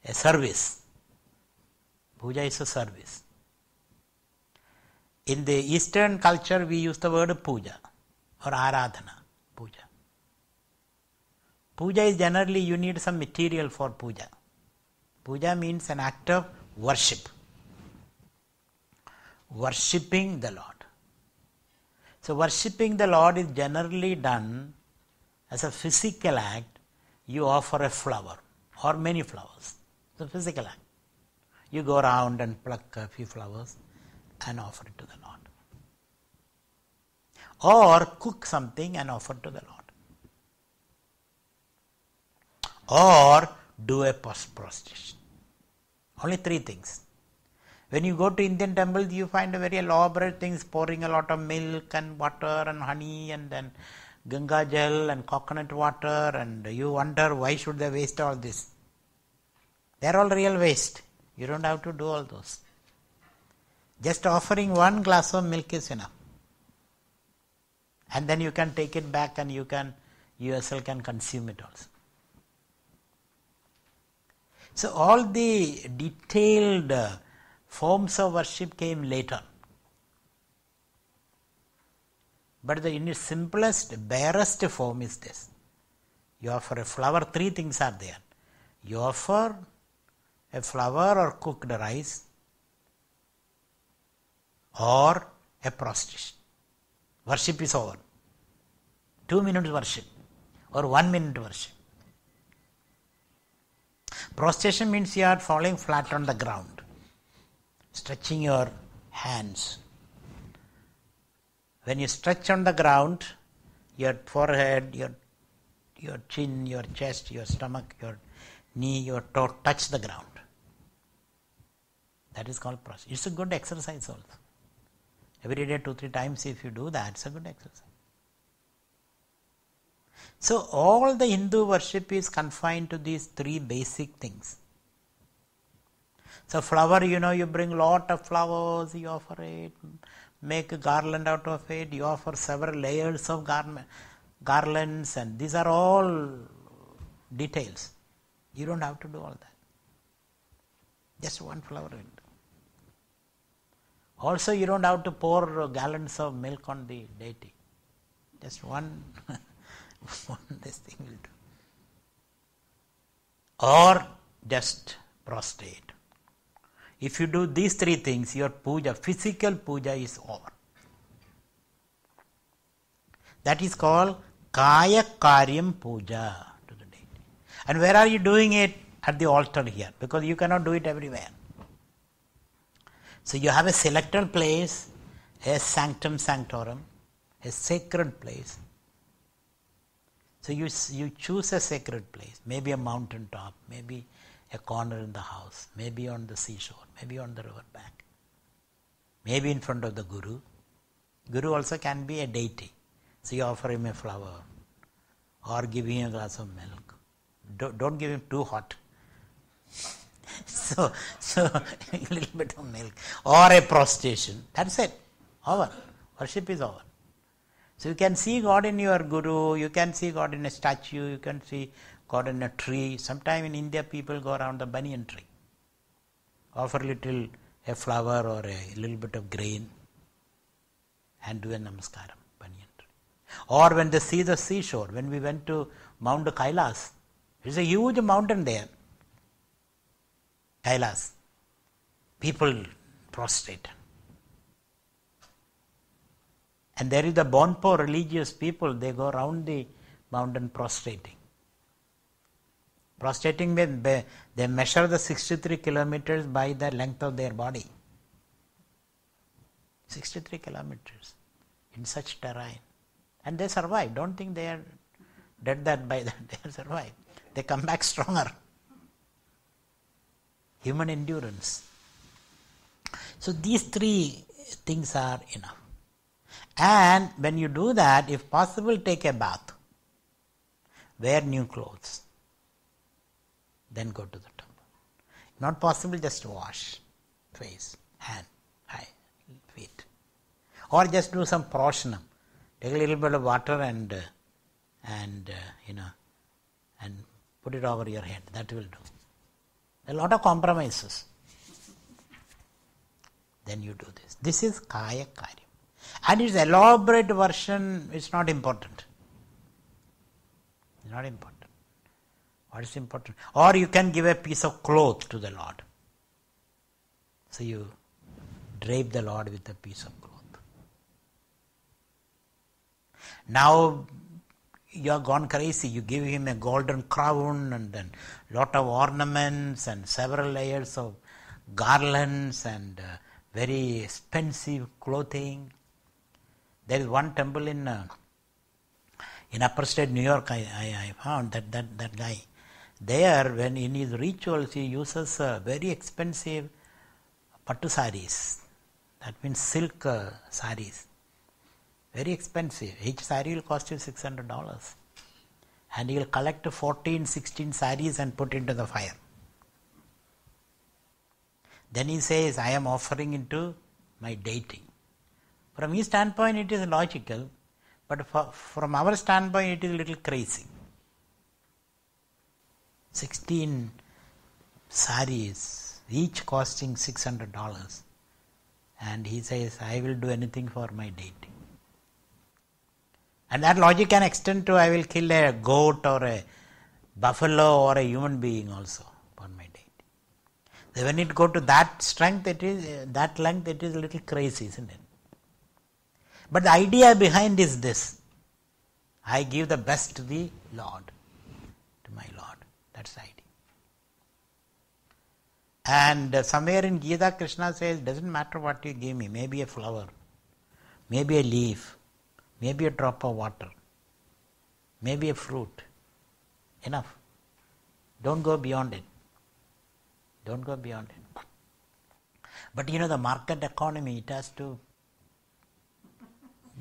[SPEAKER 1] A service. Puja is a service. In the Eastern culture, we use the word puja or aradhana. Puja. Puja is generally you need some material for puja. Puja means an act of worship. Worshipping the Lord. So worshipping the Lord is generally done as a physical act. You offer a flower or many flowers. It's a physical act. You go around and pluck a few flowers and offer it to the Lord. Or cook something and offer to the Lord. Or do a prostration. Only three things. When you go to Indian temples, you find a very elaborate things, pouring a lot of milk and water and honey and then Ganga gel and coconut water, and you wonder why should they waste all this. They are all real waste. You don't have to do all those. Just offering one glass of milk is enough. And then you can take it back and you yourself can consume it also. So all the detailed Forms of worship came later. But in its simplest, barest form is this. You offer a flower, three things are there. You offer a flower or cooked rice or a prostration. Worship is over. 2 minutes worship or 1 minute worship. Prostration means you are falling flat on the ground, stretching your hands. When you stretch on the ground, your forehead, your chin, your chest, your stomach, your knee, your toe touch the ground. That is called prostration. It's a good exercise also. Every day 2-3 times if you do that, it's a good exercise. So all the Hindu worship is confined to these three basic things. So flower, you bring lot of flowers, you offer it, make a garland out of it, you offer several layers of garlands, and these are all details. You don't have to do all that. Just one flower. Also, you don't have to pour gallons of milk on the deity. Just one this thing will do. Or just prostrate. If you do these three things, your puja, physical puja is over. That is called Kaya Karyam Puja to the deity. And where are you doing it? At the altar here, because you cannot do it everywhere. So you have a selected place, a sanctum sanctorum, a sacred place. So you choose a sacred place, maybe a mountain top, maybe a corner in the house, maybe on the seashore, maybe on the river bank, maybe in front of the Guru. Guru also can be a deity. So you offer him a flower or give him a glass of milk. Don't give him too hot. So a little bit of milk or a prostration. That's it. Over. Worship is over. So you can see God in your Guru, you can see God in a statue, you can see God in a tree. Sometime in India people go around the banyan tree. Offer a flower or a little bit of grain and do a namaskaram, banyan tree. Or when they see the seashore, when we went to Mount Kailas, there's a huge mountain there. Kailas. People prostrate. And there is the Bonpo religious people, they go around the mountain prostrating. Prostrating means they measure the 63 kilometers by the length of their body. 63 kilometers in such terrain. And they survive. Don't think they are dead by that. They survive. They come back stronger. Human endurance. So these three things are enough. And when you do that, if possible, take a bath. Wear new clothes. Then go to the temple. Not possible, just wash face, hand, eye, feet. Or just do some prashanam. Take a little bit of water and put it over your head. That will do. A lot of compromises. Then you do this. This is Kaya Karyam. And its elaborate version is not important. It's not important. What is important? Or you can give a piece of cloth to the Lord. So you drape the Lord with a piece of cloth. Now you are gone crazy. You give him a golden crown and then lot of ornaments and several layers of garlands and very expensive clothing. There is one temple in upper state New York, I found that guy. There, when in his rituals, he uses very expensive pattu saris. That means silk saris. Very expensive. Each sari will cost you $600. And he will collect 14, 16 saris and put into the fire. Then he says, I am offering into my deity. From his standpoint, it is logical, but from our standpoint, it is a little crazy. 16 saris each costing $600. And he says, I will do anything for my deity. And that logic can extend to I will kill a goat or a buffalo or a human being also for my deity. So when it go to that strength, that length, it is a little crazy, isn't it? But the idea behind is this. I give the best to the Lord, to my Lord. That's the idea. And somewhere in Gita, Krishna says, doesn't matter what you give me, maybe a flower, maybe a leaf, maybe a drop of water, maybe a fruit. Enough. Don't go beyond it. Don't go beyond it. But the market economy, it has to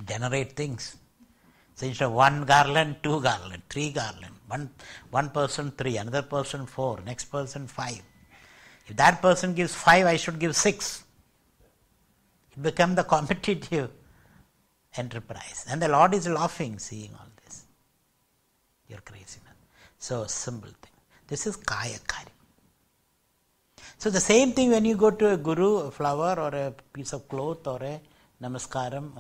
[SPEAKER 1] generate things. So instead of 1 garland, 2 garland, 3 garland, one person 3, another person 4, next person 5. If that person gives 5, I should give 6. It becomes the competitive enterprise. And the Lord is laughing seeing all this. Your craziness. So simple thing. This is kaya karya. So the same thing when you go to a guru, a flower or a piece of cloth or a namaskaram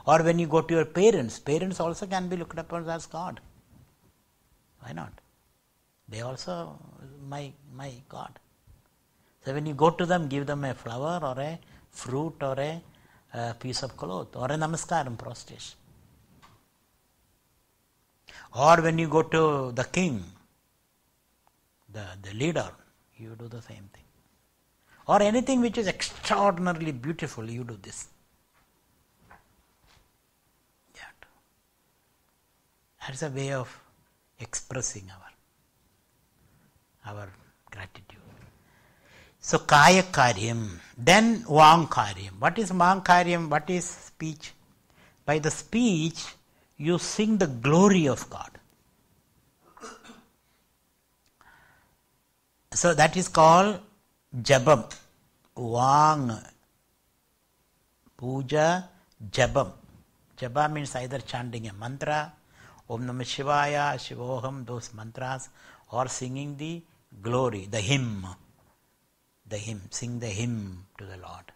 [SPEAKER 1] or when you go to your parents. Parents also can be looked upon as God. Why not? They also my God. So when you go to them, give them a flower or a fruit or a piece of cloth or a namaskaram, prostration. Or when you go to the king, the leader, you do the same thing. Or anything which is extraordinarily beautiful, you do this. Yeah. That's a way of expressing our gratitude. So kaya karyam, then vang karyam. What is vang karyam? What is speech? By the speech, you sing the glory of God. So that is called jabam. Vang. Puja, jabam. Jaba means either chanting a mantra, Om Namah Shivaya, Shivoham, those mantras, or singing the glory, the hymn. The hymn, sing the hymn to the Lord.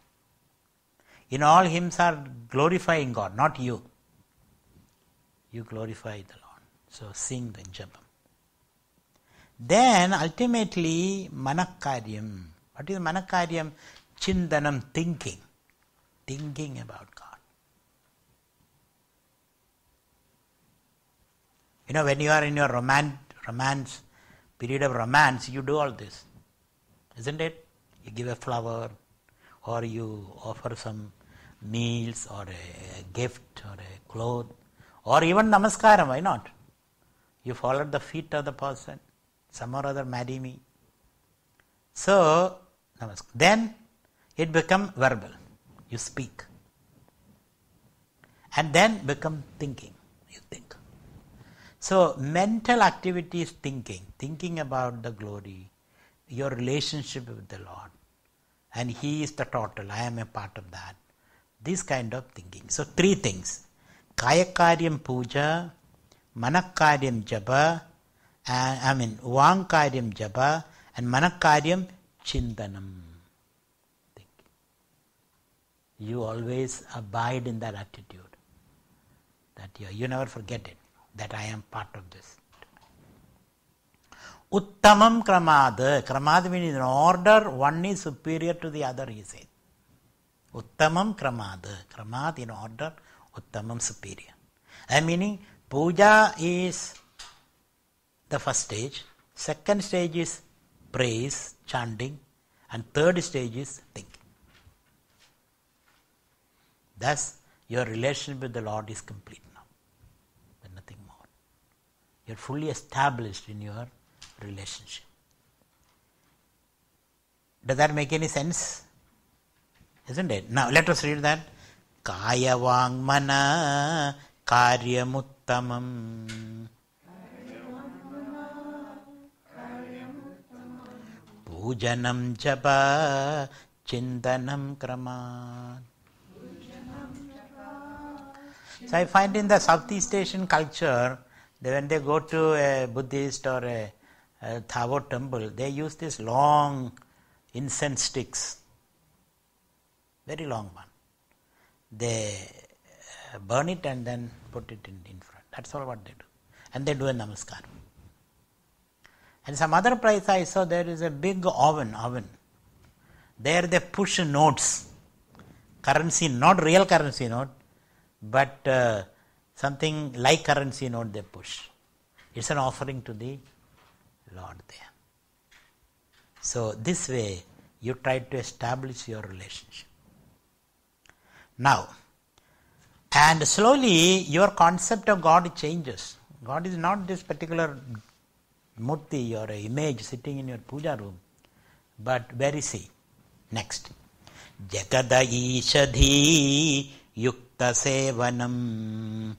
[SPEAKER 1] In all hymns are glorifying God, not you. You glorify the Lord. So sing the jabam. Then ultimately manakaryam. What is manakaryam? Chindanam, thinking. Thinking about God. When you are in your romance, period of romance, you do all this. Isn't it? You give a flower or you offer some meals or a gift or a cloth or even namaskaram, why not? You follow the feet of the person, some or other marry me. So, then it becomes verbal. You speak. And then become thinking. You think. So, mental activity is thinking about the glory, your relationship with the Lord. And He is the total, I am a part of that. This kind of thinking. So 3 things. Kayakaryam puja, manakaryam japa, vangkaryam japa, and manakaryam chintanam. You always abide in that attitude. That you never forget it, that I am part of this. Uttamam kramad. Kramad means in order, one is superior to the other, he said. Uttamam kramad. Kramad in order, uttamam superior. That meaning, puja is the first stage. Second stage is praise, chanting. And third stage is thinking. Thus, your relationship with the Lord is complete now. There's nothing more. You're fully established in your relationship. Does that make any sense? Isn't it? Now let us read that. Kaya vang mana karyamuttamam pujanam japa chintanam kramat. So I find in the Southeast Asian culture, when they go to a Buddhist or a Tao temple, they use this long, incense sticks, very long one. They burn it and then put it in front. That's all what they do. And they do a namaskar. And some other place I saw there is a big oven. There they push notes. Currency, not real currency note, but something like currency note they push. It's an offering to the Lord there. So this way you try to establish your relationship. Now, and slowly your concept of God changes. God is not this particular murti or image sitting in your puja room, but where is he? Next. Jagada Ishadhi Yukta Sevanam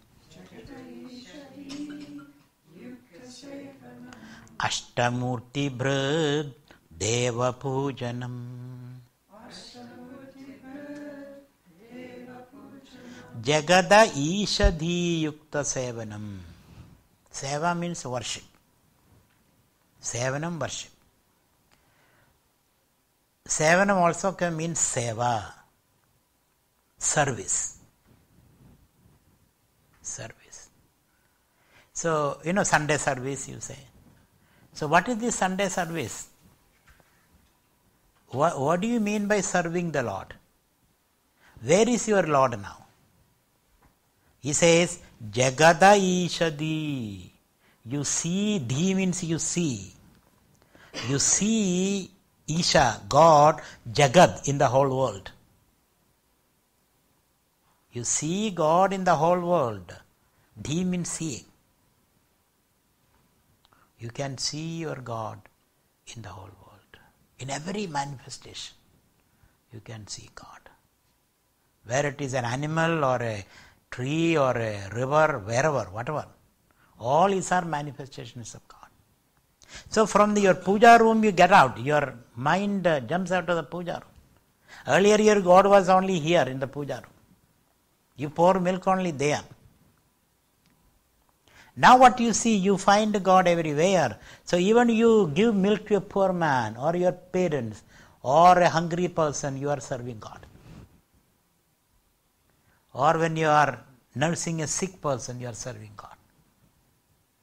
[SPEAKER 1] Ashtamurti Brad Deva Pujanam. Jagada Ishadhi Yukta Sevanam. Seva means worship. Sevanam, worship. Sevanam also can mean seva, service. Service. So, Sunday service you say. So, what is this Sunday service? What do you mean by serving the Lord? Where is your Lord now? He says, Jagada Ishadi. You see, Dhi means you see. You see Isha, God, Jagad in the whole world. You see God in the whole world. Dhi means seeing. You can see your God in the whole world. In every manifestation, you can see God. Where it is an animal or a tree or a river, wherever, whatever. All these are manifestations of God. So from your puja room you get out. Your mind jumps out of the puja room. Earlier your God was only here in the puja room. You pour milk only there. Now what you see, you find God everywhere. So even you give milk to a poor man or your parents or a hungry person, you are serving God. Or when you are nursing a sick person, you are serving God.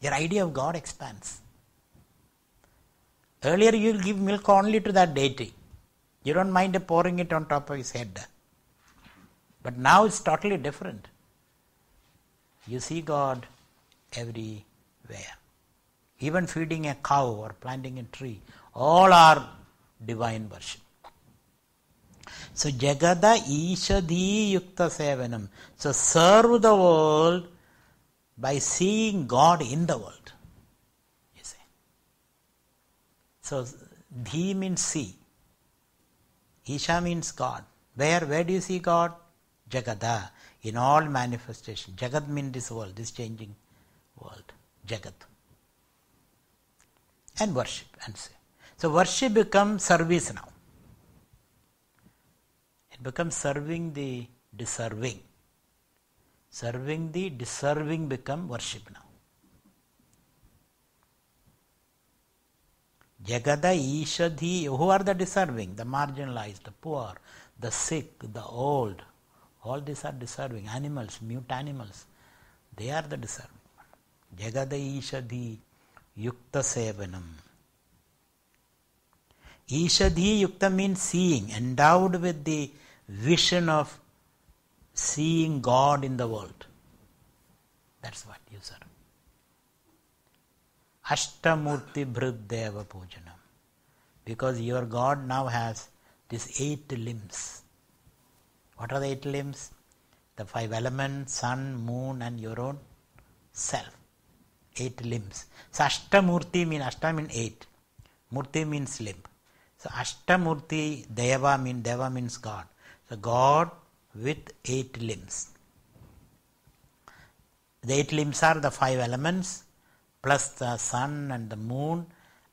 [SPEAKER 1] Your idea of God expands. Earlier you will give milk only to that deity. You don't mind pouring it on top of his head. But now it's totally different. You see God everywhere. Even feeding a cow or planting a tree, all are divine worship. So Jagada Ishadhi Yukta Sevanam. So serve the world by seeing God in the world. You see. So Dhi means see. Isha means God. Where do you see God? Jagada. In all manifestation. Jagad means this world, this changing world. Jagat. And worship and say. So worship becomes service now. It becomes serving the deserving. Serving the deserving become worship now. Jagada Ishadhi. Who are the deserving? The marginalized, the poor, the sick, the old. All these are deserving. Animals, mute animals. They are the deserving. Jagada Ishadhi Yukta Sevanam. Ishadhi Yukta means seeing, endowed with the vision of seeing God in the world. That's what you serve. Ashtamurti Bhrideva Pujanam. Because your God now has these 8 limbs. What are the 8 limbs? The 5 elements, sun, moon and your own self. 8 limbs. So Ashtamurti means, Ashta means 8. Murti means limb. So Ashtamurti Deva means God. So God with 8 limbs. The 8 limbs are the 5 elements plus the sun and the moon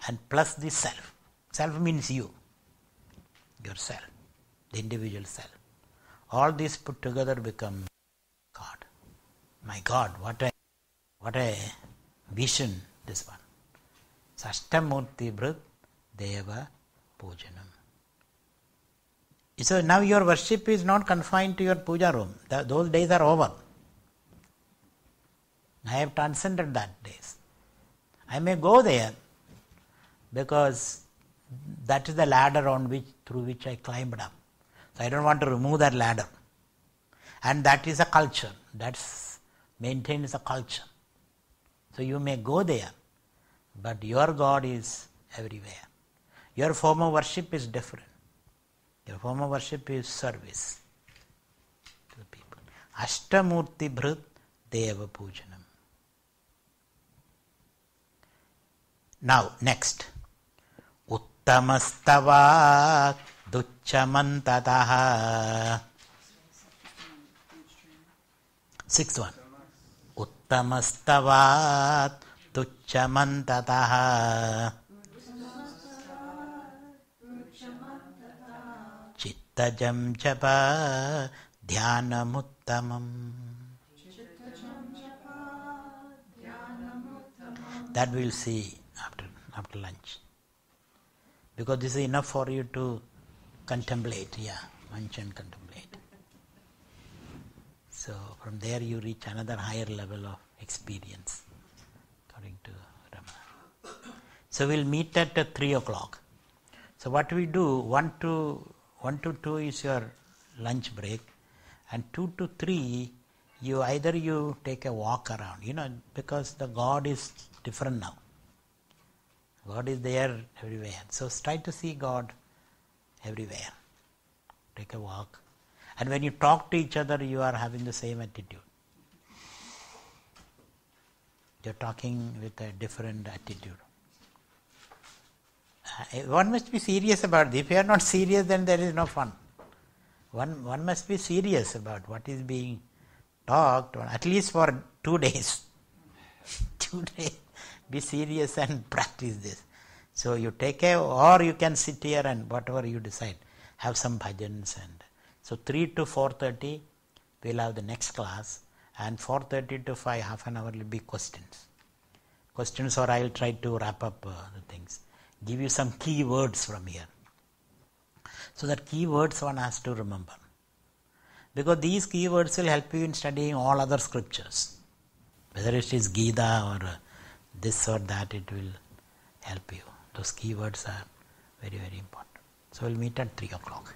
[SPEAKER 1] and plus the self. Self means you. Yourself. The individual self. All these put together become God. My God, what a vision this one. Ashtamurti Bhrid Deva Pujanam. So now your worship is not confined to your puja room. Those days are over. I have transcended that days. I may go there because that is the ladder through which I climbed up. So I don't want to remove that ladder. And that is a culture. That's maintains a culture. So you may go there, but your God is everywhere. Your form of worship is different. Your form of worship is service to the people. Ashtamurti Bhrit Deva Pujanam. Now, next. Uttamastavat Duchamantataha. Sixth one. Uttamastavat Duchamantataha. Chittajam japa dhyanamuttamam. That we'll see after lunch. Because this is enough for you to contemplate, munch and contemplate. So from there you reach another higher level of experience, according to Ramana. So we'll meet at 3 o'clock. So what we do, 1 to 2 is your lunch break, and 2 to 3 you take a walk around, because the God is different now. God is there everywhere. So try to see God everywhere. Take a walk. And when you talk to each other, you are having the same attitude. You are talking with a different attitude. One must be serious about this. If you are not serious, then there is no fun. One must be serious about what is being talked, at least for 2 days. 2 days. Be serious and practice this. So you take care, or you can sit here and whatever you decide, have some bhajans. And so 3 to 4:30 we'll have the next class, and 4:30 to 5, half an hour will be questions. Questions, or I'll try to wrap up the things. Give you some key words from here. So that key words one has to remember. Because these key words will help you in studying all other scriptures. Whether it is Gita or this or that, it will help you. Those keywords are very, very important. So we'll meet at 3 o'clock.